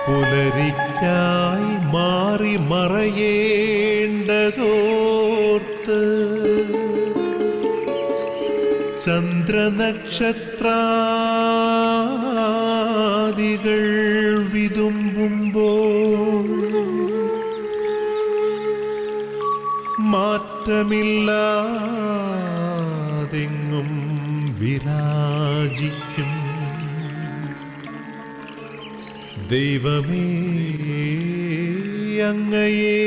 പുലരിക്കായി മാറി മറയേണ്ടതോർത്ത് ചന്ദ്രനക്ഷത്രാദികൾ വിതുമ്പുമ്പോൾ മാറ്റമില്ലാതെങ്ങും വിരാജിക്കും ദൈവമേ, അങ്ങയെ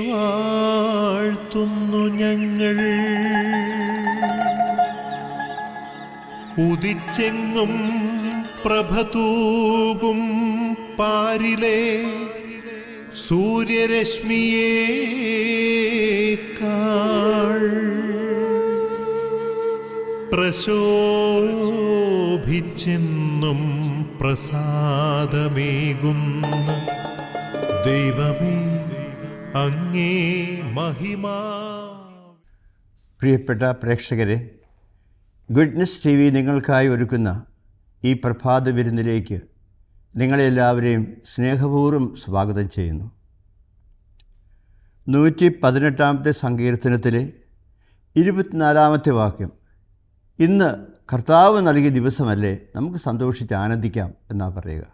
വാഴ്ത്തുന്നു ഞങ്ങൾ. ഉദിച്ചെങ്ങും പ്രഭതൂകും പാരിലെ സൂര്യരശ്മിയേക്കാൾ പ്രശോഭിച്ചെന്നും പ്രസാദമേകുന്ന ദൈവമേ, അങ്ങേ മഹിമാ. പ്രിയപ്പെട്ട പ്രേക്ഷകരെ, ഗുഡ്നസ് TV നിങ്ങൾക്കായി ഒരുക്കുന്ന ഈ പ്രഭാത വിരുന്നിലേക്ക് നിങ്ങളെല്ലാവരെയും സ്നേഹപൂർവ്വം സ്വാഗതം ചെയ്യുന്നു. 118 സങ്കീർത്തനത്തിലെ 24 വാക്യം, ഇന്ന് കർത്താവ് നൽകിയ ദിവസമല്ലേ, നമുക്ക് സന്തോഷിച്ച് ആനന്ദിക്കാം എന്നാണ് പറയുക.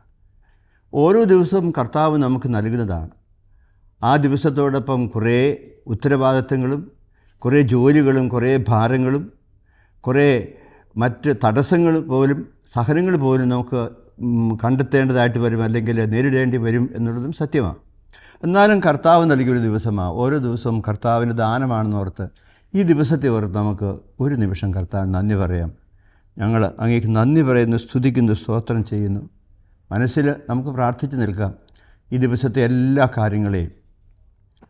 ഓരോ ദിവസവും കർത്താവ് നമുക്ക് നൽകുന്നതാണ്. ആ ദിവസത്തോടൊപ്പം കുറേ ഉത്തരവാദിത്തങ്ങളും കുറേ ജോലികളും കുറേ ഭാരങ്ങളും കുറേ മറ്റ് തടസ്സങ്ങൾ പോലും സഹനങ്ങൾ പോലും നമുക്ക് കണ്ടെത്തേണ്ടതായിട്ട് വരും, അല്ലെങ്കിൽ നേരിടേണ്ടി വരും എന്നുള്ളതും സത്യമാണ്. എന്നാലും കർത്താവ് നൽകിയൊരു ദിവസമാണ്. ഓരോ ദിവസവും കർത്താവിൻ്റെ ദാനമാണെന്നോർത്ത് ഈ ദിവസത്തെ ഓർത്ത് നമുക്ക് ഒരു നിമിഷം കർത്താവിന് നന്ദി പറയാം. ഞങ്ങൾ അങ്ങേക്ക് നന്ദി പറയുന്നു, സ്തുതിക്കുന്നു, സ്തോത്രം ചെയ്യുന്നു. മനസ്സിൽ നമുക്ക് പ്രാർത്ഥിച്ച് നിൽക്കാം. ഈ ദിവസത്തെ എല്ലാ കാര്യങ്ങളെയും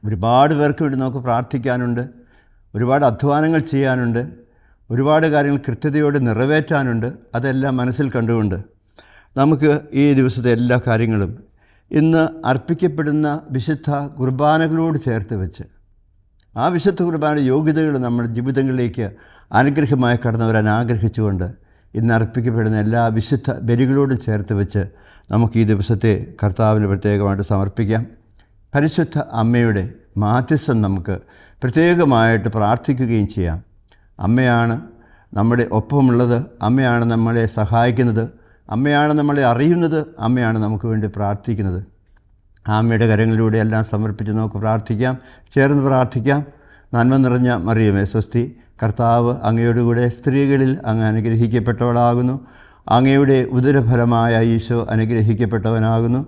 ഒരുപാട് പേർക്ക് വേണ്ടി നമുക്ക് പ്രാർത്ഥിക്കാനുണ്ട്, ഒരുപാട് അധ്വാനങ്ങൾ ചെയ്യാനുണ്ട്, ഒരുപാട് കാര്യങ്ങൾ കൃത്യതയോടെ നിറവേറ്റാനുണ്ട്. അതെല്ലാം മനസ്സിൽ കണ്ടുകൊണ്ട് നമുക്ക് ഈ ദിവസത്തെ എല്ലാ കാര്യങ്ങളും ഇന്ന് അർപ്പിക്കപ്പെടുന്ന വിശുദ്ധ കുർബാനകളോട് ചേർത്ത് വെച്ച് ആ വിശുദ്ധ കുർബാന യോഗ്യതകൾ നമ്മുടെ ജീവിതങ്ങളിലേക്ക് അനുഗ്രഹമായി കടന്നു വരാൻ ആഗ്രഹിച്ചുകൊണ്ട് ഇന്ന് അർപ്പിക്കപ്പെടുന്ന എല്ലാ വിശുദ്ധ ബലികളോടും ചേർത്ത് വെച്ച് നമുക്ക് ഈ ദിവസത്തെ കർത്താവിന് പ്രത്യേകമായിട്ട് സമർപ്പിക്കാം. പരിശുദ്ധ അമ്മയുടെ മാധ്യസ്ഥം നമുക്ക് പ്രത്യേകമായിട്ട് പ്രാർത്ഥിക്കുകയും ചെയ്യാം. അമ്മയാണ് നമ്മുടെ ഒപ്പമുള്ളത്, അമ്മയാണ് നമ്മളെ സഹായിക്കുന്നത്, അമ്മയാണ് നമ്മളെ അറിയുന്നത്, അമ്മയാണ് നമുക്ക് വേണ്ടി പ്രാർത്ഥിക്കുന്നത്. അമ്മയുടെ കരങ്ങളിലൂടെ എല്ലാം സമർപ്പിച്ച് നമുക്ക് പ്രാർത്ഥിക്കാം, ചേർന്ന് പ്രാർത്ഥിക്കാം. നന്മ നിറഞ്ഞ മറിയമേ സ്വസ്തി, കർത്താവ് അങ്ങയോടുകൂടെ സ്ത്രീകളിൽ അങ്ങ് അനുഗ്രഹിക്കപ്പെട്ടവളാകുന്നു. അങ്ങയുടെ ഉദരഫലമായ ഈശോ അനുഗ്രഹിക്കപ്പെട്ടവനാകുന്നു.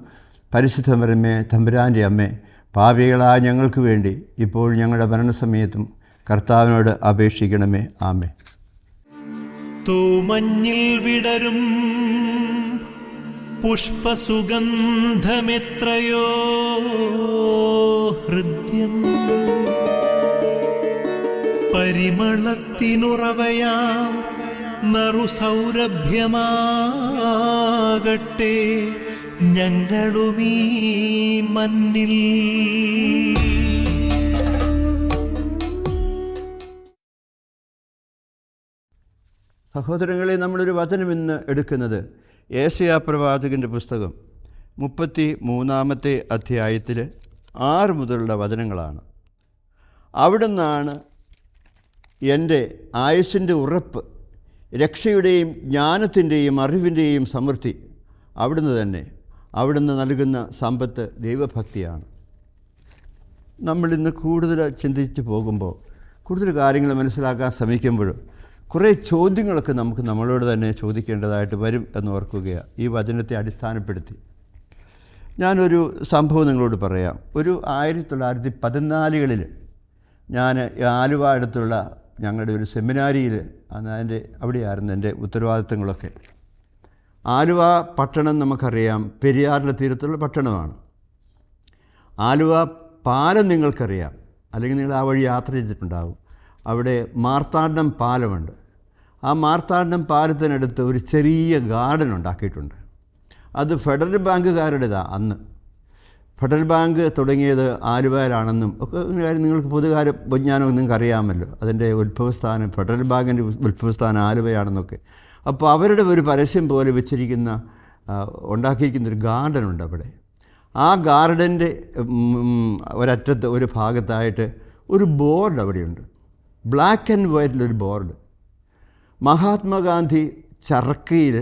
പരിശുദ്ധ മറിയമേ തമ്പുരാൻ്റെ അമ്മേ, പാപികളായ ഞങ്ങൾക്ക് വേണ്ടി ഇപ്പോൾ ഞങ്ങളുടെ മരണസമയത്തും കർത്താവിനോട് അപേക്ഷിക്കണമേ. ആമേൻ. തൂമഞ്ഞിൽ വിടരും പുഷ്പസുഗന്ധമെത്രയോ ഹൃദ്യം, പരിമളത്തിനുറവയാം നറുസൗരഭ്യമാകട്ടെ ഞങ്ങളുമീ മണ്ണിൽ. സഹോദരങ്ങളെ, നമ്മളൊരു വചനം ഇന്ന് എടുക്കുന്നത് ഏശയ്യാ പ്രവാചകൻ്റെ പുസ്തകം 33 അധ്യായത്തിൽ 6 മുതലുള്ള വചനങ്ങളാണ്. അവിടുന്നാണ് എൻ്റെ ആയുസ്സിൻ്റെ ഉറപ്പ്, രക്ഷയുടെയും ജ്ഞാനത്തിൻ്റെയും അറിവിൻ്റെയും സമൃദ്ധി അവിടുന്ന് തന്നെ. അവിടുന്ന് നൽകുന്ന സമ്പത്ത് ദൈവഭക്തിയാണ്. നമ്മളിന്ന് കൂടുതൽ ചിന്തിച്ച് പോകുമ്പോൾ, കൂടുതൽ കാര്യങ്ങൾ മനസ്സിലാക്കാൻ ശ്രമിക്കുമ്പോൾ കുറേ ചോദ്യങ്ങളൊക്കെ നമുക്ക് നമ്മളോട് തന്നെ ചോദിക്കേണ്ടതായിട്ട് വരും എന്ന് ഓർക്കുകയാണ് ഈ വചനത്തെ അടിസ്ഥാനപ്പെടുത്തി. ഞാനൊരു സംഭവം നിങ്ങളോട് പറയാം. ഒരു 1914 ഞാൻ ആലുവ അടുത്തുള്ള ഞങ്ങളുടെ ഒരു സെമിനാരിയിൽ അതിൻ്റെ അവിടെയായിരുന്നു എൻ്റെ ഉത്തരവാദിത്തങ്ങളൊക്കെ. ആലുവ പട്ടണം നമുക്കറിയാം, പെരിയാറിൻ്റെ തീരത്തുള്ള പട്ടണമാണ്. ആലുവ പാലം നിങ്ങൾക്കറിയാം, അല്ലെങ്കിൽ നിങ്ങൾ ആ വഴി യാത്ര ചെയ്തിട്ടുണ്ടാകും. അവിടെ മാർത്താണ്ഡം പാലമുണ്ട്. ആ മാർത്താണ്ഡം പാലത്തിനടുത്ത് ഒരു ചെറിയ ഗാർഡൻ ഉണ്ടാക്കിയിട്ടുണ്ട്. അത് ഫെഡറൽ ബാങ്കുകാരുടേതാണ്. അന്ന് ഫെഡറൽ ബാങ്ക് തുടങ്ങിയത് ആലുവയിലാണെന്നും ഒക്കെ നിങ്ങൾക്ക് പൊതുകാര്യ വിജ്ഞാനം നിങ്ങൾക്ക് അറിയാമല്ലോ. അതിൻ്റെ ഉത്ഭവസ്ഥാനം, ഫെഡറൽ ബാങ്കിൻ്റെ ഉത്ഭവസ്ഥാനം ആലുവയാണെന്നൊക്കെ. അപ്പോൾ അവരുടെ ഒരു പരസ്യം പോലെ വെച്ചിരിക്കുന്ന ഉണ്ടാക്കിയിരിക്കുന്നൊരു ഗാർഡനുണ്ട് അവിടെ. ആ ഗാർഡൻ്റെ ഒരറ്റത്ത് ഒരു ഭാഗത്തായിട്ട് ഒരു ബോർഡ് അവിടെയുണ്ട്, ബ്ലാക്ക് ആൻഡ് വൈറ്റിലൊരു ബോർഡ്. മഹാത്മാഗാന്ധി ചർക്കയിൽ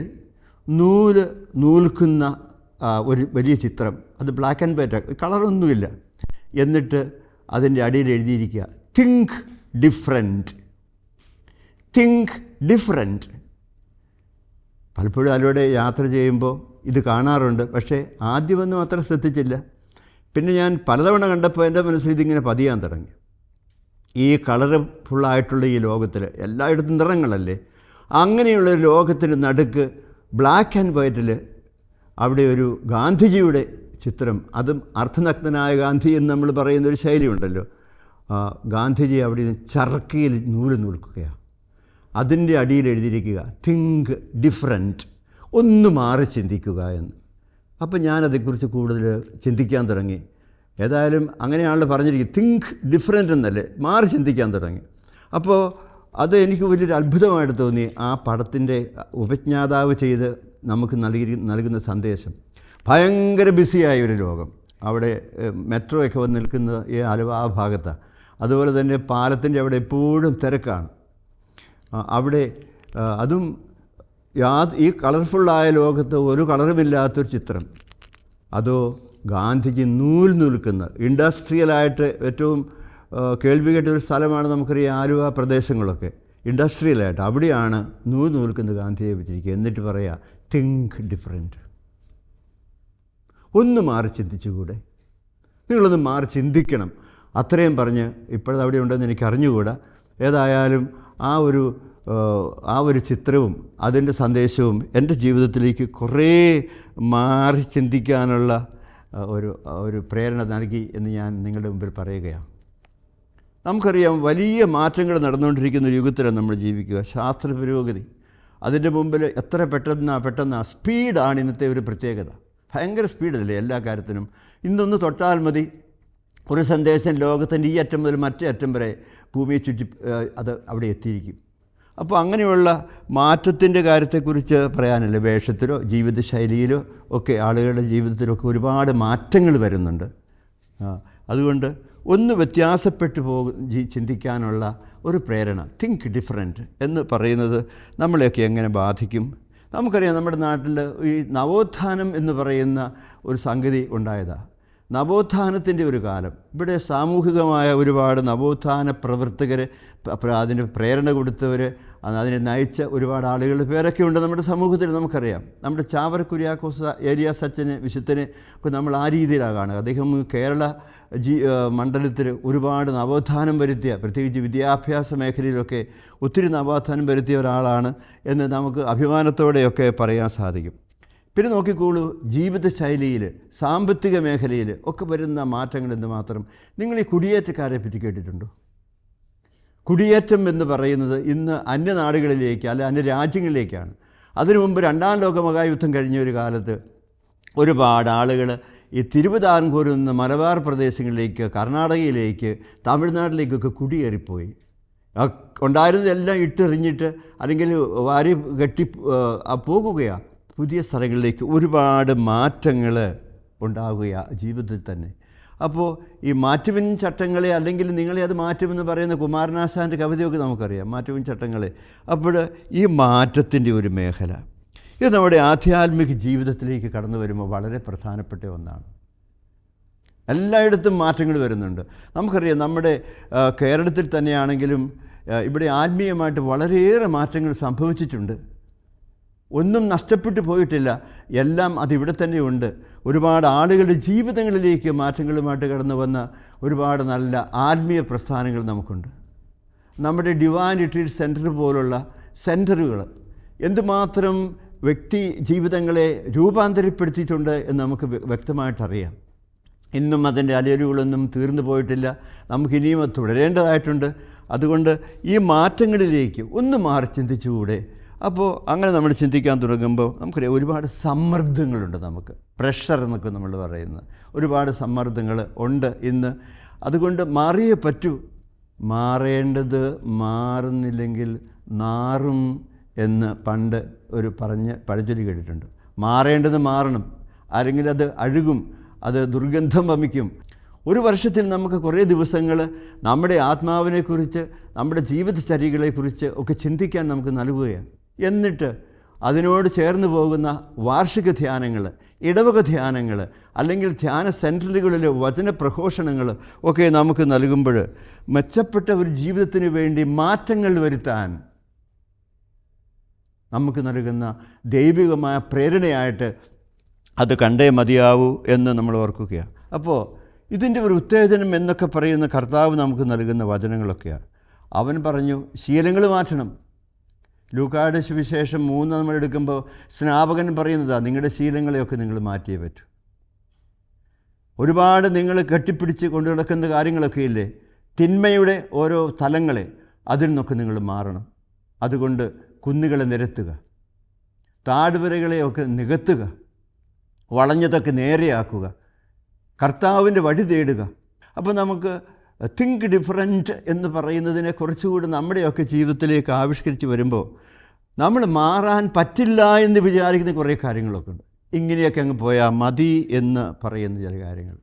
നൂൽക്കുന്ന ഒരു വലിയ ചിത്രം. അത് ബ്ലാക്ക് ആൻഡ് വൈറ്റ്, കളറൊന്നുമില്ല. എന്നിട്ട് അതിൻ്റെ അടിയിൽ എഴുതിയിരിക്കുക, തിങ്ക് ഡിഫറൻറ്റ്, തിങ്ക് ഡിഫറൻറ്റ്. പലപ്പോഴും അതിലൂടെ യാത്ര ചെയ്യുമ്പോൾ ഇത് കാണാറുണ്ട്. പക്ഷേ ആദ്യമൊന്നും അത്ര ശ്രദ്ധിച്ചില്ല. പിന്നെ ഞാൻ പലതവണ കണ്ടപ്പോൾ എൻ്റെ മനസ്സിൽ ഇതിങ്ങനെ പതിയാൻ തുടങ്ങി. ഈ കളർഫുള്ളായിട്ടുള്ള ഈ ലോകത്തിൽ എല്ലായിടത്തും നിറങ്ങളല്ലേ, അങ്ങനെയുള്ള ലോകത്തിന് നടുക്ക് ബ്ലാക്ക് ആൻഡ് വൈറ്റിൽ അവിടെ ഒരു ഗാന്ധിജിയുടെ ചിത്രം, അതും അർദ്ധനഗ്നനായ ഗാന്ധി എന്ന് നമ്മൾ പറയുന്നൊരു ശൈലിയുണ്ടല്ലോ. ഗാന്ധിജി അവിടെ നിന്ന് ചർക്കയിൽ നൂൽക്കുകയാണ്. അതിൻ്റെ അടിയിൽ എഴുതിയിരിക്കുക, തിങ്ക് ഡിഫറൻറ്റ്, ഒന്ന് മാറി ചിന്തിക്കുക എന്ന്. അപ്പോൾ ഞാനതേക്കുറിച്ച് കൂടുതൽ ചിന്തിക്കാൻ തുടങ്ങി. ഏതായാലും അങ്ങനെയാണല്ലോ പറഞ്ഞിരിക്കുന്നത്, തിങ്ക് ഡിഫറൻറ്റ് എന്നല്ലേ, മാറി ചിന്തിക്കാൻ തുടങ്ങി. അപ്പോൾ അത് എനിക്ക് വലിയൊരു അത്ഭുതമായിട്ട് തോന്നി. ആ പടത്തിൻ്റെ ഉപജ്ഞാതാവ് ചെയ്ത് നമുക്ക് നൽകുന്ന സന്ദേശം. ഭയങ്കര ബിസിയായ ഒരു ലോകം. അവിടെ മെട്രോ ഒക്കെ വന്ന് നിൽക്കുന്ന ഈ ആലുവ ആ ഭാഗത്താണ്. അതുപോലെ തന്നെ പാലത്തിൻ്റെ അവിടെ എപ്പോഴും തിരക്കാണ്. അവിടെ അതും ഈ കളർഫുള്ളായ ലോകത്ത് ഒരു കളറുമില്ലാത്തൊരു ചിത്രം. അതോ ഗാന്ധിജി നൂൽക്കുന്ന ഇൻഡസ്ട്രിയലായിട്ട് ഏറ്റവും കേൾവി കേട്ടൊരു സ്ഥലമാണ് നമുക്കറിയാം ആലുവ പ്രദേശങ്ങളൊക്കെ. ഇൻഡസ്ട്രിയലായിട്ട് അവിടെയാണ് നൂൽക്കുന്ന ഗാന്ധിയെ വെച്ചിരിക്കുക. എന്നിട്ട് പറയാം, തിങ്ക് ഡിഫറൻറ്റ്, ഒന്ന് മാറി ചിന്തിച്ചുകൂടെ, നിങ്ങളൊന്ന് മാറി ചിന്തിക്കണം. അത്രയും പറഞ്ഞ് ഇപ്പോഴത് അവിടെ ഉണ്ടെന്ന് എനിക്ക് അറിഞ്ഞുകൂടാ. ഏതായാലും ആ ഒരു ചിത്രവും അതിൻ്റെ സന്ദേശവും എൻ്റെ ജീവിതത്തിലേക്ക് കുറേ മാറി ചിന്തിക്കാനുള്ള ഒരു പ്രേരണ നൽകി എന്ന് ഞാൻ നിങ്ങളുടെ മുമ്പിൽ പറയുകയാണ്. നമുക്കറിയാം, വലിയ മാറ്റങ്ങൾ നടന്നുകൊണ്ടിരിക്കുന്ന ഒരു യുഗത്തിലാണ് നമ്മൾ ജീവിക്കുക. ശാസ്ത്ര പുരോഗതി, അതിൻ്റെ മുമ്പിൽ എത്ര പെട്ടെന്ന് സ്പീഡാണ് ഇന്നത്തെ ഒരു പ്രത്യേകത. ഭയങ്കര സ്പീഡല്ലേ എല്ലാ കാര്യത്തിനും. ഇന്നൊന്ന് തൊട്ടാൽ മതി, ഒരു സന്ദേശം ലോകത്തിൻ്റെ ഈ അറ്റം മുതൽ മറ്റേ അറ്റം വരെ ഭൂമിയെ ചുറ്റി അത് അവിടെ എത്തിയിരിക്കും. അപ്പോൾ അങ്ങനെയുള്ള മാറ്റത്തിൻ്റെ കാര്യത്തെക്കുറിച്ച് പറയാനല്ല, വേഷത്തിലോ ജീവിതശൈലിയിലോ ഒക്കെ ആളുകളുടെ ജീവിതത്തിലൊക്കെ ഒരുപാട് മാറ്റങ്ങൾ വരുന്നുണ്ട്. അതുകൊണ്ട് ഒന്ന് വ്യത്യാസപ്പെട്ടു ചിന്തിക്കാനുള്ള ഒരു പ്രേരണ, തിങ്ക് ഡിഫറൻറ്റ് എന്ന് പറയുന്നത് നമ്മളെയൊക്കെ എങ്ങനെ ബാധിക്കും? നമുക്കറിയാം, നമ്മുടെ നാട്ടിൽ ഈ നവോത്ഥാനം എന്ന് പറയുന്ന ഒരു സംഗതി ഉണ്ടായതാണ്. നവോത്ഥാനത്തിൻ്റെ ഒരു കാലം. ഇവിടെ സാമൂഹികമായ ഒരുപാട് നവോത്ഥാന പ്രവർത്തകർ, അതിന് പ്രേരണ കൊടുത്തവർ, അതിനെ നയിച്ച ഒരുപാട് ആളുകളുടെ പേരൊക്കെ ഉണ്ട് നമ്മുടെ സമൂഹത്തിൽ. നമുക്കറിയാം, നമ്മുടെ ചാവറ കുര്യാക്കോസ് ഏലിയാസ് അച്ഛനെ, വിശുദ്ധനെ ഒക്കെ നമ്മൾ ആ രീതിയിലാണ് കാണുക. അദ്ദേഹം കേരള മണ്ഡലത്തിൽ ഒരുപാട് നവോത്ഥാനം വരുത്തിയ, പ്രത്യേകിച്ച് വിദ്യാഭ്യാസ മേഖലയിലൊക്കെ ഒത്തിരി നവോത്ഥാനം വരുത്തിയ ഒരാളാണ് എന്ന് നമുക്ക് അഭിമാനത്തോടെയൊക്കെ പറയാൻ സാധിക്കും. പിന്നെ നോക്കിക്കോളൂ, ജീവിതശൈലിയിൽ, സാമ്പത്തിക മേഖലയിൽ ഒക്കെ വരുന്ന മാറ്റങ്ങൾ എന്തുമാത്രം. നിങ്ങൾ ഈ കുടിയേറ്റക്കാരെ പറ്റി കേട്ടിട്ടുണ്ടോ? കുടിയേറ്റം എന്ന് പറയുന്നത് ഇന്ന് അന്യനാടുകളിലേക്ക്, അല്ല അന്യരാജ്യങ്ങളിലേക്കാണ്. അതിനു മുമ്പ് രണ്ടാം ലോക മഹായുദ്ധം കഴിഞ്ഞ ഒരു കാലത്ത് ഒരുപാട് ആളുകൾ ഈ തിരുവിതാംകൂറിൽ നിന്ന് മലബാർ പ്രദേശങ്ങളിലേക്ക്, കർണാടകയിലേക്ക്, തമിഴ്നാട്ടിലേക്കൊക്കെ കുടിയേറിപ്പോയി. ഉണ്ടായിരുന്നതെല്ലാം ഇട്ടെറിഞ്ഞിട്ട് അല്ലെങ്കിൽ വാരി കെട്ടി പോകുകയാണ്. പുതിയ സ്ഥലങ്ങളിലേക്ക് ഒരുപാട് മാറ്റങ്ങൾ ഉണ്ടാവുകയാണ് ജീവിതത്തിൽ തന്നെ. അപ്പോൾ ഈ മാറ്റുവിൻ ചട്ടങ്ങളെ, അല്ലെങ്കിൽ നിങ്ങളെ അത് മാറ്റുമെന്ന് പറയുന്ന കുമാരനാശാൻ്റെ കവിതയൊക്കെ നമുക്കറിയാം, മാറ്റുവിൻ ചട്ടങ്ങളെ. അപ്പോൾ ഈ മാറ്റത്തിൻ്റെ ഒരു മേഖല, ഇത് നമ്മുടെ ആധ്യാത്മിക ജീവിതത്തിലേക്ക് കടന്നു വരുമ്പോൾ വളരെ പ്രധാനപ്പെട്ട ഒന്നാണ്. എല്ലായിടത്തും മാറ്റങ്ങൾ വരുന്നുണ്ട്. നമുക്കറിയാം, നമ്മുടെ കേരളത്തിൽ തന്നെയാണെങ്കിലും ഇവിടെ ആത്മീയമായിട്ട് വളരെയേറെ മാറ്റങ്ങൾ സംഭവിച്ചിട്ടുണ്ട്. ഒന്നും നഷ്ടപ്പെട്ടു പോയിട്ടില്ല. എല്ലാം അതിവിടെ തന്നെയുണ്ട്. ഒരുപാട് ആളുകളുടെ ജീവിതങ്ങളിലേക്ക് മാറ്റങ്ങളുമായിട്ട് കടന്നു വന്ന ഒരുപാട് നല്ല ആത്മീയ പ്രസ്ഥാനങ്ങൾ നമുക്കുണ്ട്. നമ്മുടെ ഡിവൈൻ റിട്രീറ്റ് സെൻറ്റർ പോലുള്ള സെൻറ്ററുകൾ എന്തുമാത്രം വ്യക്തി ജീവിതങ്ങളെ രൂപാന്തരപ്പെടുത്തിയിട്ടുണ്ട് എന്ന് നമുക്ക് വ്യക്തമായിട്ടറിയാം. ഇന്നും അതിൻ്റെ അലയലുകളൊന്നും തീർന്നു പോയിട്ടില്ല. നമുക്കിനിയും അത് തുടരേണ്ടതായിട്ടുണ്ട്. അതുകൊണ്ട് ഈ മാറ്റങ്ങളിലേക്ക് ഒന്ന് മാറി ചിന്തിച്ചുകൂടെ? അപ്പോൾ അങ്ങനെ നമ്മൾ ചിന്തിക്കാൻ തുടങ്ങുമ്പോൾ നമുക്കറിയാം ഒരുപാട് സമ്മർദ്ദങ്ങളുണ്ട്. നമുക്ക് പ്രഷർ എന്നൊക്കെ നമ്മൾ പറയുന്നത് ഒരുപാട് സമ്മർദ്ദങ്ങൾ ഉണ്ട് ഇന്ന്. അതുകൊണ്ട് മാറിയേ പറ്റൂ. മാറേണ്ടത് മാറുന്നില്ലെങ്കിൽ നാറും എന്ന് പണ്ട് ഒരു പഴഞ്ചൊല്ലി കേട്ടിട്ടുണ്ട്. മാറേണ്ടത് മാറണം, അല്ലെങ്കിൽ അത് അഴുകും, അത് ദുർഗന്ധം വമിക്കും. ഒരു വർഷത്തിൽ നമുക്ക് കുറേ ദിവസങ്ങൾ നമ്മുടെ ആത്മാവിനെക്കുറിച്ച്, നമ്മുടെ ജീവിതചര്യകളെക്കുറിച്ച് ഒക്കെ ചിന്തിക്കാൻ നമുക്ക് നൽകുകയാണ്. എന്നിട്ട് അതിനോട് ചേർന്ന് പോകുന്ന വാർഷിക ധ്യാനങ്ങൾ, ഇടവക ധ്യാനങ്ങൾ, അല്ലെങ്കിൽ ധ്യാന സെൻറ്ററുകളിലെ വചന പ്രഘോഷണങ്ങൾ ഒക്കെ നമുക്ക് നൽകുമ്പോൾ മെച്ചപ്പെട്ട ഒരു ജീവിതത്തിന് വേണ്ടി മാറ്റങ്ങൾ വരുത്താൻ നമുക്ക് നൽകുന്ന ദൈവികമായ പ്രേരണയായിട്ട് അത് കണ്ടേ മതിയാവൂ എന്ന് നമ്മൾ ഓർക്കുകയാണ്. അപ്പോൾ ഇതിൻ്റെ ഒരു ഉത്തേജനം എന്നൊക്കെ പറയുന്ന കർത്താവ് നമുക്ക് നൽകുന്ന വചനങ്ങളൊക്കെയാണ്. അവൻ പറഞ്ഞു ശീലങ്ങൾ മാറ്റണം. ലൂക്കായുടെ സുവിശേഷം 3 നമ്മൾ എടുക്കുമ്പോൾ സ്നാപകൻ പറയുന്നതാണ്, നിങ്ങളുടെ ശീലങ്ങളെയൊക്കെ നിങ്ങൾ മാറ്റിയേ പറ്റൂ. ഒരുപാട് നിങ്ങൾ കെട്ടിപ്പിടിച്ച് കൊണ്ടു നടക്കുന്ന കാര്യങ്ങളൊക്കെ ഇല്ലേ, തിന്മയുടെ ഓരോ തലങ്ങളെ, അതിൽ നിന്നൊക്കെ നിങ്ങൾ മാറണം. അതുകൊണ്ട് കുന്നുകളെ നിരത്തുക, താഴ്വരകളെയൊക്കെ നികത്തുക, വളഞ്ഞതൊക്കെ നേരെയാക്കുക, കർത്താവിൻ്റെ വഴി തേടുക. അപ്പോൾ നമുക്ക് തിങ്ക് ഡിഫറൻറ്റ് എന്ന് പറയുന്നതിനെ കുറച്ചുകൂടി നമ്മുടെയൊക്കെ ജീവിതത്തിലേക്ക് ആവിഷ്കരിച്ച് വരുമ്പോൾ നമ്മൾ മാറാൻ പറ്റില്ല എന്ന് വിചാരിക്കുന്ന കുറേ കാര്യങ്ങളൊക്കെ ഉണ്ട്. ഇങ്ങനെയൊക്കെ അങ്ങ് പോയാൽ മതി എന്ന് പറയുന്ന ചില കാര്യങ്ങൾ.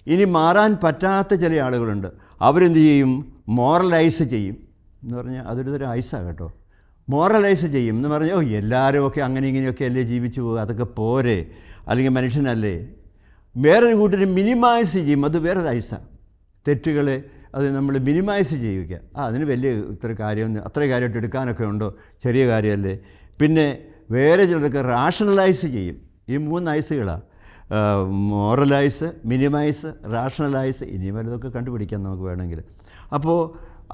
ഇനി മാറാൻ പറ്റാത്ത ചില ആളുകളുണ്ട്. അവരെന്ത് ചെയ്യും? മോറലൈസ് ചെയ്യും എന്ന് പറഞ്ഞാൽ അതൊരു തരം ഐസാണ് കേട്ടോ. മോറലൈസ് ചെയ്യും എന്ന് പറഞ്ഞാൽ എല്ലാവരും ഒക്കെ അങ്ങനെ ഇങ്ങനെയൊക്കെ അല്ലേ ജീവിച്ചു പോകുക, അതൊക്കെ പോരെ, അല്ലെങ്കിൽ മനുഷ്യനല്ലേ. വേറൊരു കൂട്ടർ മിനിമൈസ് ചെയ്യും, അത് വേറൊരു ഐസാണ്. തെറ്റുകളെ അത് നമ്മൾ മിനിമൈസ് ചെയ്യുക. അതിന് വലിയ ഇത്ര കാര്യമൊന്നും അത്ര കാര്യമായിട്ട് എടുക്കാനൊക്കെ ഉണ്ടോ, ചെറിയ കാര്യമല്ലേ. പിന്നെ വേറെ ചിലർക്ക് റാഷണലൈസ് ചെയ്യും. ഈ 3 ഐസുകളാണ്: മോറലൈസ്, മിനിമൈസ്, റാഷണലൈസ്. ഇനി വല്ലതൊക്കെ കണ്ടുപിടിക്കാം നമുക്ക് വേണമെങ്കിൽ. അപ്പോൾ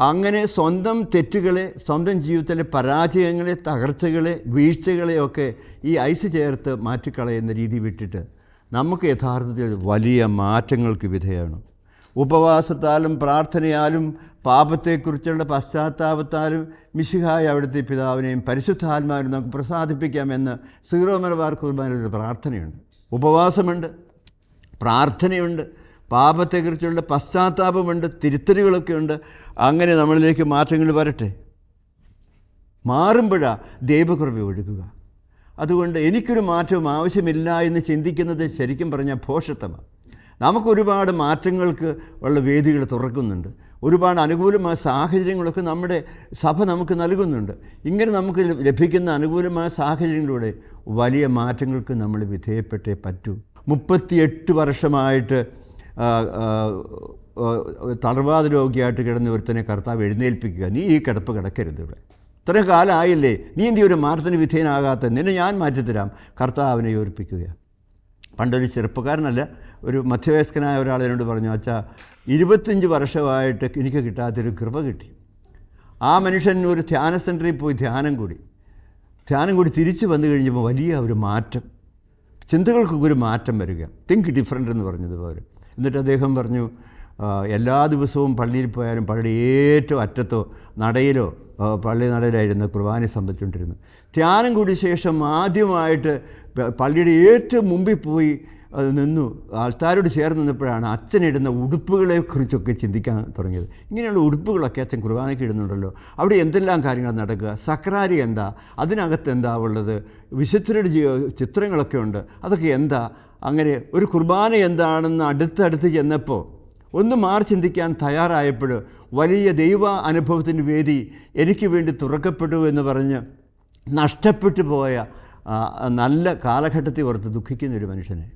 അങ്ങനെ സ്വന്തം തെറ്റുകളെ, സ്വന്തം ജീവിതത്തിലെ പരാജയങ്ങളെ, തകർച്ചകളെ, വീഴ്ചകളെയൊക്കെ ഈ ഐസ് ചേർത്ത് മാറ്റിക്കളയുന്ന രീതി വിട്ടിട്ട് നമുക്ക് യഥാർത്ഥത്തിൽ വലിയ മാറ്റങ്ങൾക്ക് വിധേയമാണ്. ഉപവാസത്താലും പ്രാർത്ഥനയാലും പാപത്തെക്കുറിച്ചുള്ള പശ്ചാത്താപത്താലും മിശിഹായ അവിടുത്തെ പിതാവിനെയും പരിശുദ്ധാത്മാവിനും നമുക്ക് പ്രസാദിപ്പിക്കാമെന്ന് സീറോ മലബാർ കുർബാനയിലൊരു പ്രാർത്ഥനയുണ്ട്. ഉപവാസമുണ്ട്, പ്രാർത്ഥനയുണ്ട്, പാപത്തെക്കുറിച്ചുള്ള പശ്ചാത്താപമുണ്ട്, തിരുത്തലുകളൊക്കെ ഉണ്ട്. അങ്ങനെ നമ്മളിലേക്ക് മാറ്റങ്ങൾ വരട്ടെ. മാറുമ്പോഴാണ് ദൈവകൃപ ഒഴുകുക. അതുകൊണ്ട് എനിക്കൊരു മാറ്റവും ആവശ്യമില്ല എന്ന് ചിന്തിക്കുന്നത് ശരിക്കും പറഞ്ഞാൽ ഭോഷത്വമാണ്. നമുക്കൊരുപാട് മാറ്റങ്ങൾക്ക് ഉള്ള വേദികൾ തുറക്കുന്നുണ്ട്. ഒരുപാട് അനുകൂലമായ സാഹചര്യങ്ങളൊക്കെ നമ്മുടെ സഭ നമുക്ക് നൽകുന്നുണ്ട്. ഇങ്ങനെ നമുക്ക് ലഭിക്കുന്ന അനുകൂലമായ സാഹചര്യങ്ങളിലൂടെ വലിയ മാറ്റങ്ങൾക്ക് നമ്മൾ വിധേയപ്പെട്ടേ പറ്റൂ. 38 വർഷമായിട്ട് തളർവാദ രോഗിയായിട്ട് കിടന്ന ഒരുത്തനെ കർത്താവ് എഴുന്നേൽപ്പിക്കുക. നീ ഈ കിടപ്പ് കിടക്കരുത്, ഇവിടെ ഇത്രയും കാലമായില്ലേ, നീ എന്ത് ഒരു മാറ്റത്തിന് വിധേയനാകാത്ത, നിന്നെ ഞാൻ മാറ്റിത്തരാം, കർത്താവിനെ യോജിപ്പിക്കുക. പണ്ടൊരു ചെറുപ്പക്കാരനല്ല, ഒരു മധ്യവയസ്കനായ ഒരാൾ എന്നോട് പറഞ്ഞു, അച്ഛാ 25 വർഷമായിട്ട് എനിക്ക് കിട്ടാത്തൊരു കൃപ കിട്ടി. ആ മനുഷ്യൻ ഒരു ധ്യാന സെൻറ്ററിൽ പോയി ധ്യാനം കൂടി തിരിച്ചു വന്നു കഴിഞ്ഞപ്പോൾ വലിയ ഒരു മാറ്റം, ചിന്തകൾക്കൊക്കെ ഒരു മാറ്റം വരിക. തിങ്ക് ഡിഫറൻ്റ് എന്ന് പറഞ്ഞതുപോലെ. എന്നിട്ട് അദ്ദേഹം പറഞ്ഞു, എല്ലാ ദിവസവും പള്ളിയിൽ പോയാലും പള്ളിയുടെ ഏറ്റവും അറ്റത്തോ നടയിലോ പള്ളി നടയിലായിരുന്നു കുർബാന സംബന്ധിച്ചുകൊണ്ടിരുന്നു. ധ്യാനം കൂടിയ ശേഷം ആദ്യമായിട്ട് പള്ളിയുടെ ഏറ്റവും മുമ്പിൽ പോയി നിന്നു. ആൾക്കാരോട് ചേർന്ന് നിന്നപ്പോഴാണ് അച്ഛനിടുന്ന ഉടുപ്പുകളെക്കുറിച്ചൊക്കെ ചിന്തിക്കാൻ തുടങ്ങിയത്. ഇങ്ങനെയുള്ള ഉടുപ്പുകളൊക്കെ അച്ഛൻ കുർബാനയ്ക്ക് ഇടുന്നുണ്ടല്ലോ, അവിടെ എന്തെല്ലാം കാര്യങ്ങൾ നടക്കുക, സക്രാരി എന്താ, അതിനകത്ത് എന്താ ഉള്ളത്, വിശുദ്ധരുടെ ചിത്രങ്ങളൊക്കെ ഉണ്ട്, അതൊക്കെ എന്താ, അങ്ങനെ ഒരു കുർബാന എന്താണെന്ന് അടുത്തടുത്ത് ചെന്നപ്പോൾ ഒന്ന് മാറി ചിന്തിക്കാൻ തയ്യാറായപ്പോൾ വലിയ ദൈവ അനുഭവത്തിൻ്റെ വേദി എനിക്ക് വേണ്ടി തുറക്കപ്പെട്ടു എന്ന് പറഞ്ഞ് നഷ്ടപ്പെട്ടു പോയ നല്ല കാലഘട്ടത്തെ ഓർത്ത് ദുഃഖിക്കുന്നൊരു മനുഷ്യനെ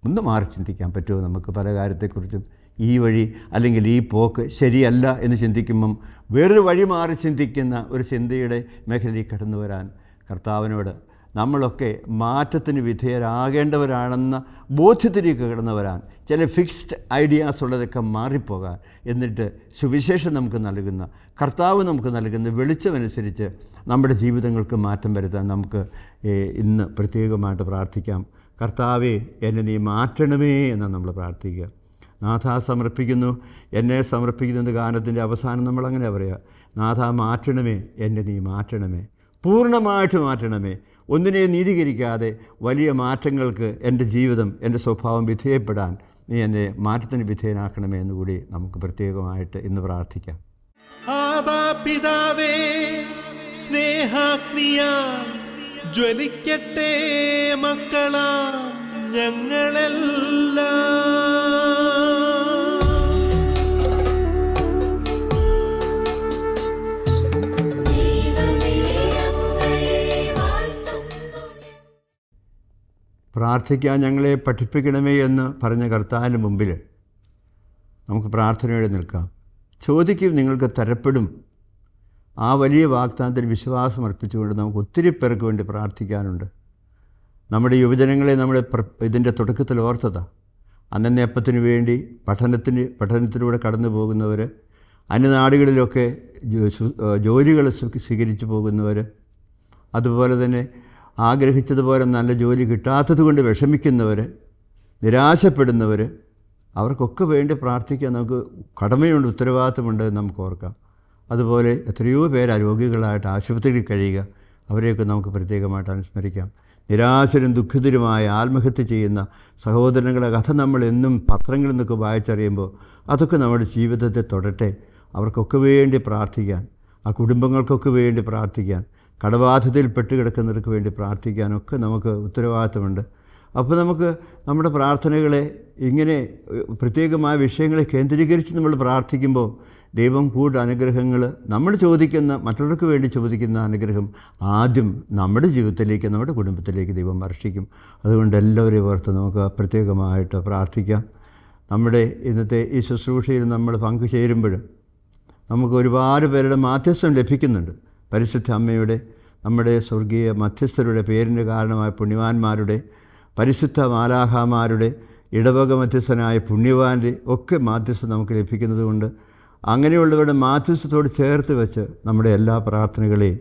ഒന്ന് മാറി ചിന്തിക്കാൻ പറ്റുമോ നമുക്ക് പല കാര്യത്തെക്കുറിച്ചും? ഈ വഴി അല്ലെങ്കിൽ ഈ പോക്ക് ശരിയല്ല എന്ന് ചിന്തിക്കുമ്പം വേറൊരു വഴി മാറി ചിന്തിക്കുന്ന ഒരു ചിന്തയുടെ മേഖലയിൽ കടന്നു വരാൻ കർത്താവിനോട് നമ്മളൊക്കെ മാറ്റത്തിന് വിധേയരാകേണ്ടവരാണെന്ന ബോധ്യത്തിലേക്ക് കടന്നു വരാൻ, ചില ഫിക്സ്ഡ് ഐഡിയാസ് ഉള്ളതൊക്കെ മാറിപ്പോകാൻ, എന്നിട്ട് സുവിശേഷം നമുക്ക് നൽകുന്ന, കർത്താവ് നമുക്ക് നൽകുന്ന വെളിച്ചമനുസരിച്ച് നമ്മുടെ ജീവിതങ്ങൾക്ക് മാറ്റം വരുത്താൻ നമുക്ക് ഇന്ന് പ്രത്യേകമായിട്ട് പ്രാർത്ഥിക്കാം. കർത്താവേ, എന്നെ നീ മാറ്റണമേ എന്ന് നമ്മൾ പ്രാർത്ഥിക്കുക. നാഥ സമർപ്പിക്കുന്നു, എന്നെ സമർപ്പിക്കുന്നു എന്ന ഗാനത്തിൻ്റെ അവസാനം നമ്മളങ്ങനെ പറയുക, നാഥ മാറ്റണമേ, എന്നെ നീ മാറ്റണമേ, പൂർണ്ണമായിട്ട് മാറ്റണമേ. ഒന്നിനെ നീതീകരിക്കാതെ വലിയ മാറ്റങ്ങൾക്ക് എൻ്റെ ജീവിതം, എൻ്റെ സ്വഭാവം വിധേയപ്പെടാൻ നീ എന്നെ മാറ്റത്തിന് വിധേയനാക്കണമേ എന്നുകൂടി നമുക്ക് പ്രത്യേകമായിട്ട് ഇന്ന് പ്രാർത്ഥിക്കാം. ആബാ പിതാവേ, സ്നേഹാഗ്നിയാൽ ജ്വലിക്കട്ടെ മക്കളാ ഞങ്ങളെല്ലാം. പ്രാർത്ഥിക്കാൻ ഞങ്ങളെ പഠിപ്പിക്കണമേ എന്ന് പറഞ്ഞ കർത്താവിന് മുമ്പിൽ നമുക്ക് പ്രാർത്ഥനയോടെ നിൽക്കാം. ചോദിക്കും, നിങ്ങൾക്ക് തരപ്പെടും. ആ വലിയ വാഗ്ദാനത്തിൽ വിശ്വാസം അർപ്പിച്ചുകൊണ്ട് നമുക്ക് ഒത്തിരി പേർക്ക് വേണ്ടി പ്രാർത്ഥിക്കാനുണ്ട്. നമ്മുടെ യുവജനങ്ങളെ നമ്മൾ ഇതിൻ്റെ തുടക്കത്തിൽ ഓർത്തതാണ്. അന്നന്നേപ്പത്തിന് വേണ്ടി പഠനത്തിലൂടെ കടന്നു പോകുന്നവർ, അന്യനാടുകളിലൊക്കെ ജോലികൾ സ്വീകരിച്ചു പോകുന്നവർ, അതുപോലെ തന്നെ ആഗ്രഹിച്ചതുപോലെ നല്ല ജോലി കിട്ടാത്തത് കൊണ്ട് വിഷമിക്കുന്നവർ, നിരാശപ്പെടുന്നവർ, അവർക്കൊക്കെ വേണ്ടി പ്രാർത്ഥിക്കാൻ നമുക്ക് കടമയുണ്ട്, ഉത്തരവാദിത്തമുണ്ട് നമുക്ക് ഓർക്കാം. അതുപോലെ എത്രയോ പേര് രോഗികളായിട്ട് ആശുപത്രിയിൽ കഴിയുക, അവരെയൊക്കെ നമുക്ക് പ്രത്യേകമായിട്ട് അനുസ്മരിക്കാം. നിരാശരും ദുഃഖിതരുമായ ആത്മഹത്യ ചെയ്യുന്ന സഹോദരങ്ങളെ കഥ നമ്മൾ എന്നും പത്രങ്ങളിൽ നിന്നൊക്കെ വായിച്ചറിയുമ്പോൾ അതൊക്കെ നമ്മുടെ ജീവിതത്തെ തൊടട്ടെ. അവർക്കൊക്കെ വേണ്ടി പ്രാർത്ഥിക്കാൻ, ആ കുടുംബങ്ങൾക്കൊക്കെ വേണ്ടി പ്രാർത്ഥിക്കാൻ, കടബാധ്യതയിൽ പെട്ടുകിടക്കുന്നവർക്ക് വേണ്ടി പ്രാർത്ഥിക്കാനൊക്കെ നമുക്ക് ഉത്തരവാദിത്തമുണ്ട്. അപ്പോൾ നമുക്ക് നമ്മുടെ പ്രാർത്ഥനകളെ ഇങ്ങനെ പ്രത്യേകമായ വിഷയങ്ങളെ കേന്ദ്രീകരിച്ച് നമ്മൾ പ്രാർത്ഥിക്കുമ്പോൾ ദൈവം കൂടുതൽ അനുഗ്രഹങ്ങൾ നമ്മൾ ചോദിക്കുന്ന, മറ്റുള്ളവർക്ക് വേണ്ടി ചോദിക്കുന്ന അനുഗ്രഹം ആദ്യം നമ്മുടെ ജീവിതത്തിലേക്ക്, നമ്മുടെ കുടുംബത്തിലേക്ക് ദൈവം വർഷിക്കും. അതുകൊണ്ട് എല്ലാവരെയും ഓർത്ത് നമുക്ക് പ്രത്യേകമായിട്ട് പ്രാർത്ഥിക്കാം. നമ്മുടെ ഇന്നത്തെ ഈ ശുശ്രൂഷയിൽ നമ്മൾ പങ്കുചേരുമ്പോൾ നമുക്ക് ഒരുപാട് പേരുടെ മാധ്യസ്ഥം ലഭിക്കുന്നുണ്ട്. പരിശുദ്ധ അമ്മയുടെ, നമ്മുടെ സ്വർഗീയ മധ്യസ്ഥരുടെ, പേരിന് കാരണമായ പുണ്യവാന്മാരുടെ, പരിശുദ്ധ മാലാഖമാരുടെ, ഇടവക മധ്യസ്ഥനായ പുണ്യവാൻ്റെ ഒക്കെ മാധ്യസ്ഥം നമുക്ക് ലഭിക്കുന്നത് കൊണ്ട് അങ്ങനെയുള്ളവരുടെ മാധ്യസ്ഥത്തോട് ചേർത്ത് വെച്ച് നമ്മുടെ എല്ലാ പ്രാർത്ഥനകളെയും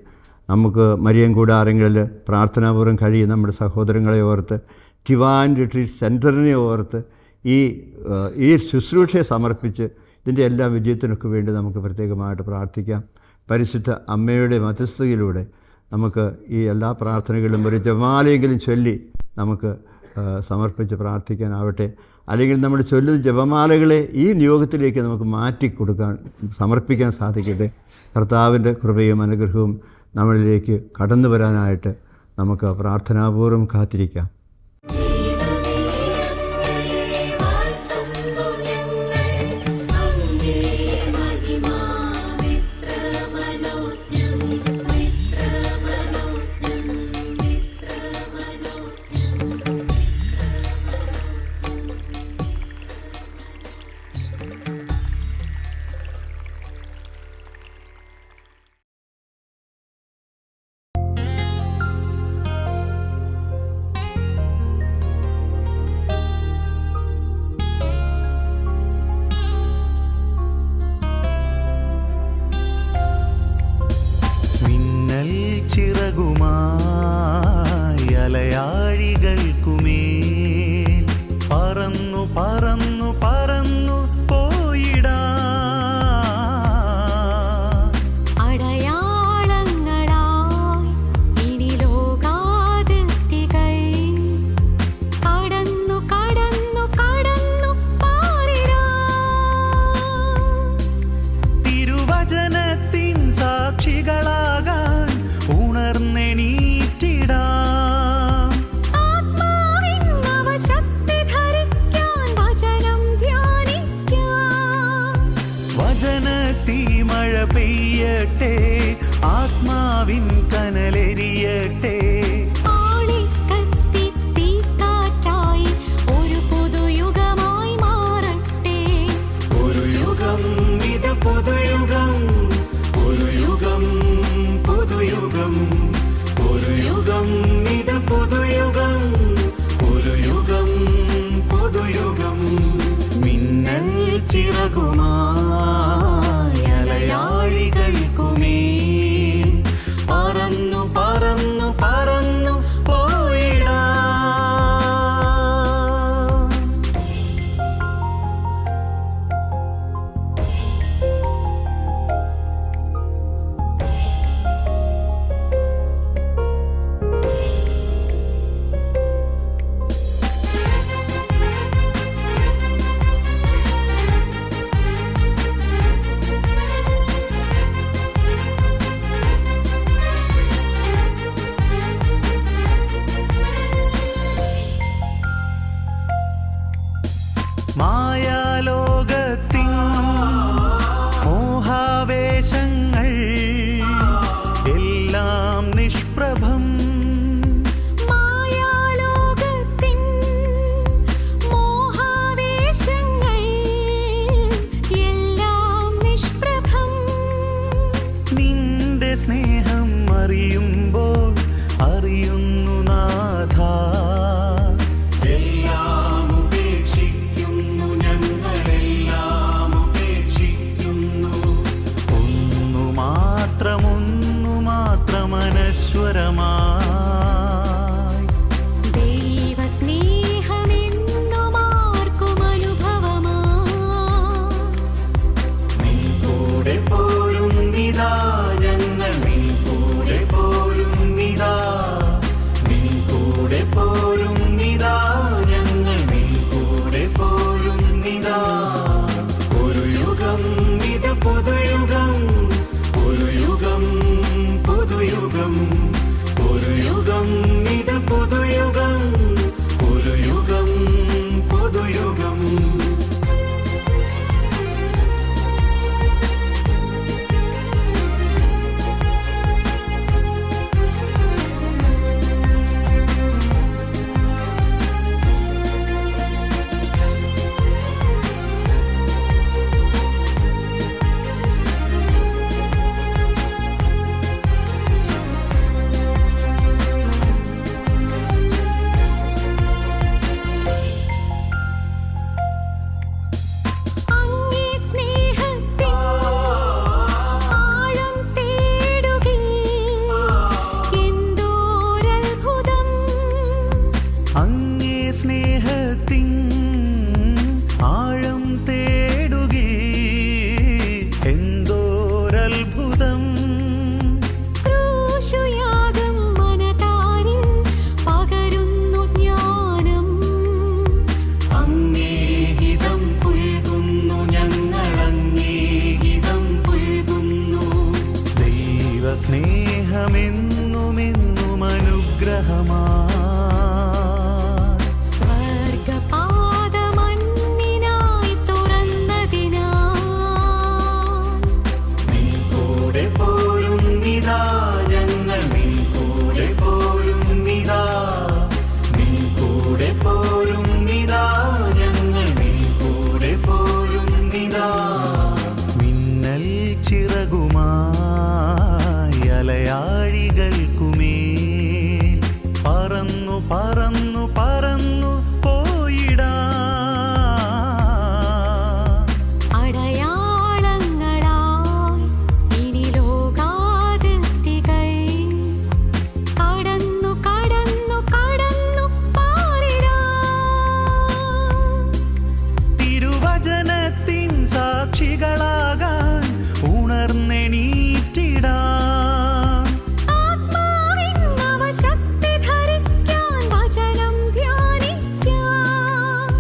നമുക്ക് മരിയൻ കൂടാരങ്ങളിൽ പ്രാർത്ഥനാപൂർവ്വം കഴിയും നമ്മുടെ സഹോദരങ്ങളെ ഓർത്ത്, ഡിവൈൻ റിട്രീറ്റ് സെൻറ്ററിനെ ഓർത്ത് ഈ ശുശ്രൂഷയെ സമർപ്പിച്ച് ഇതിൻ്റെ എല്ലാ വിജയത്തിനൊക്കെ വേണ്ടി നമുക്ക് പ്രത്യേകമായിട്ട് പ്രാർത്ഥിക്കാം. പരിശുദ്ധ അമ്മയുടെ മധ്യസ്ഥതയിലൂടെ നമുക്ക് ഈ എല്ലാ പ്രാർത്ഥനകളും ഒരു ജപമാലയെങ്കിലും ചൊല്ലി നമുക്ക് സമർപ്പിച്ച് പ്രാർത്ഥിക്കാനാവട്ടെ. അല്ലെങ്കിൽ നമ്മൾ ചൊല്ലുന്ന ജപമാലകളെ ഈ നിയോഗത്തിലേക്ക് നമുക്ക് മാറ്റിക്കൊടുക്കാൻ, സമർപ്പിക്കാൻ സാധിക്കട്ടെ. കർത്താവിൻ്റെ കൃപയും അനുഗ്രഹവും നമ്മളിലേക്ക് കടന്നു വരാനായിട്ട് നമുക്ക് പ്രാർത്ഥനാപൂർവ്വം കാത്തിരിക്കാം. ചിറകുമായി അലയാഴികൾക്കുമേൽ പറന്നു പറന്നു പറന്നു പോയിടാ അടയാളങ്ങളായി ഇനി ലോകാതിർത്തികൾ കടന്നു കടന്നു കടന്നു പാറിടാ തിരുവചനത്തിൻ സാക്ഷികളാകാൻ ഉണർന്നെണീറ്റിടാം. ആത്മാവിൻ നവശക്തി ധരിക്കാൻ വചനം ധ്യാനിക്കാം. വചനത്തീ മഴ പെയ്യട്ടെ, ആത്മാവിൻ കനലെരിയട്ടെ. ആളിക്കത്തി തീക്കാറ്റായി ഒരു പുതുയുഗമായി മാറട്ടെ. ഒരു യുഗം ഇത് പുതുയുഗം, ഒരു യുഗം പുതുയുഗം, ഒരു യുഗം ഇത് അറിയുമ്പോൾ അറിയുന്നു നാഥ. എല്ലാം ഉപേക്ഷിക്കുന്നു, ഞങ്ങളെല്ലാം ഉപേക്ഷിക്കുന്നു. ഒന്നു മാത്രം അനശ്വരമായി ദൈവസ്നേഹമെന്നും ആർക്കും അനുഭവമായി. നിൻ കൂടെ പോരുന്നിതാ ഞങ്ങൾ, നിൻ കൂടെ പോരുന്നിതാ, നിൻ കൂടെ പോരുന്നിതാ ഞങ്ങൾ, നിൻ കൂടെ പോരുന്നിതാ. ഒരു യുഗം ഇത് പുതുയുഗം, ഒരു യുഗം പുതുയുഗം, ഒരു യുഗം ഇത് പുതുയുഗം, ഒരു യുഗം പുതുയുഗം. അങ്ങേ സ്നേഹത്തിൻ ആഴം തേടുകിൽ എന്തോരത്ഭുതം. അങ്ങേ സ്നേഹത്തിൻ ആഴം തേടുകേ എന്തോരത്ഭുതം. ക്രൂശുയാഗം മനതാരിൽ പകരുന്നു ജ്ഞാനം. അങ്ങേഹിതം പുൽകുന്നു ഞങ്ങൾ, അങ്ങേഹിതം പുൽകുന്നു. ദൈവസ്നേഹമെന്നുമെന്നും അനുഗ്രഹമായി സ്വർഗപാദമന്നിനായി തുറന്നതിനാൽ നിൻ കൂടെ പോരുന്നിതാ ഞങ്ങൾ, നിൻ കൂടെ പോരുന്നിതാ, നിൻ കൂടെ പോരുന്നിതാ ഞങ്ങൾ, നിൻ കൂടെ പോരുന്നിതാ. മിന്നൽ ചിറകുമായി അലയാഴികൾക്കുമേൽ പറന്നു പറന്നു പറന്നു പോയിടാം. അടയാളങ്ങളായി ഇനി ലോകാതിർത്തികൾ കടന്നു കടന്നു കടന്നു പാറിടാം. തിരുവചനത്തിൻ സാക്ഷികളാകാൻ ഉണർന്നെണീറ്റിടാം. ആത്മാവിൻ നവശക്തി ധരിക്കാൻ വചനം ധ്യാനിക്കാം.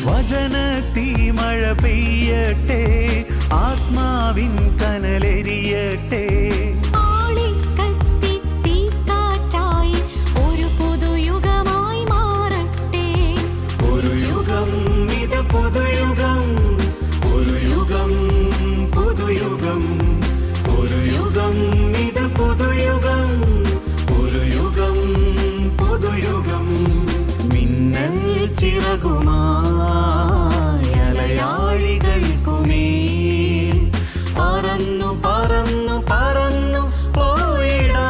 വചനത്തീ മഴ പെയ്യട്ടെ, ആത്മാവിൻ കനലെരിയട്ടെ. ആളിക്കത്തി തീക്കാറ്റായി ഒരു പുതുയുഗമായി മാറട്ടെ. ഒരു യുഗം ഇത് പുതുയുഗം, ഒരു യുഗം പുതുയുഗം, ഒരു യുഗം ഇത് പുതുയുഗം, ഒരു യുഗം പുതുയുഗം. മിന്നൽ ചിറകുമായി അലയാഴികൾക്കുമേൽ പറന്നു പറന്നു പറന്നു പോയിടാം.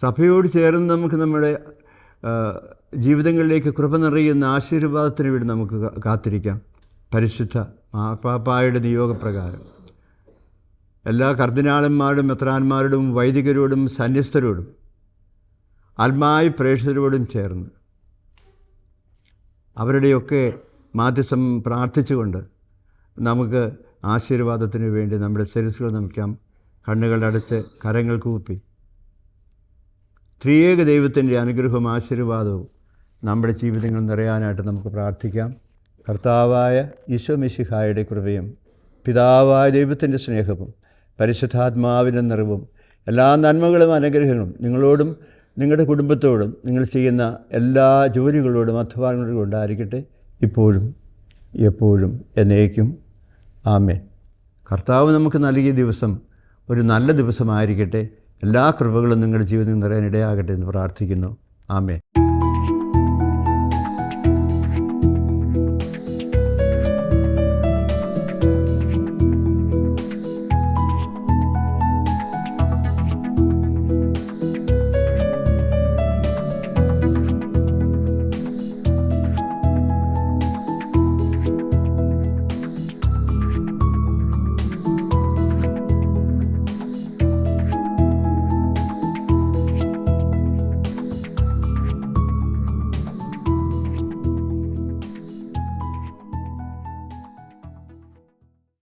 സഭയോട് ചേർന്ന് നമുക്ക് നമ്മുടെ ജീവിതങ്ങളിലേക്ക് കൃപ നിറയുന്ന ആശീർവാദത്തിന് വേണ്ടി നമുക്ക് കാത്തിരിക്കാം. പരിശുദ്ധ മാർപ്പാപ്പായുടെ നിയോഗപ്രകാരം എല്ലാ കർദിനാളന്മാരോടും മെത്രാന്മാരോടും വൈദികരോടും സന്യസ്തരോടും ആത്മായ പ്രേക്ഷിതരോടും ചേർന്ന് അവരുടെയൊക്കെ മാധ്യസ്ഥം പ്രാർത്ഥിച്ചുകൊണ്ട് നമുക്ക് ആശീർവാദത്തിന് വേണ്ടി നമ്മുടെ ശിരസ്സുകൾ നമിക്കാം. കണ്ണുകളടച്ച് കരങ്ങൾ കൂപ്പി ത്രിയേക ദൈവത്തിൻ്റെ അനുഗ്രഹവും ആശീർവാദവും നമ്മുടെ ജീവിതങ്ങൾ നിറയാനായിട്ട് നമുക്ക് പ്രാർത്ഥിക്കാം. കർത്താവായ ഈശോ മിശിഹായുടെ കൃപയും പിതാവായ ദൈവത്തിൻ്റെ സ്നേഹവും പരിശുദ്ധാത്മാവിൻ്റെ നിറവും എല്ലാ നന്മകളും അനുഗ്രഹങ്ങളും നിങ്ങളോടും നിങ്ങളുടെ കുടുംബത്തോടും നിങ്ങൾ ചെയ്യുന്ന എല്ലാ ജോലികളോടും അധ്വാനങ്ങളോടും ഉണ്ടായിരിക്കട്ടെ, ഇപ്പോഴും എപ്പോഴും എന്നേക്കും. ആമേൻ. കർത്താവ് നമുക്ക് നൽകിയ ദിവസം ഒരു നല്ല ദിവസമായിരിക്കട്ടെ. എല്ലാ കൃപകളും നിങ്ങളുടെ ജീവിതത്തിൽ നിറയാനിടയാകട്ടെ എന്ന് പ്രാർത്ഥിക്കുന്നു. ആമേൻ.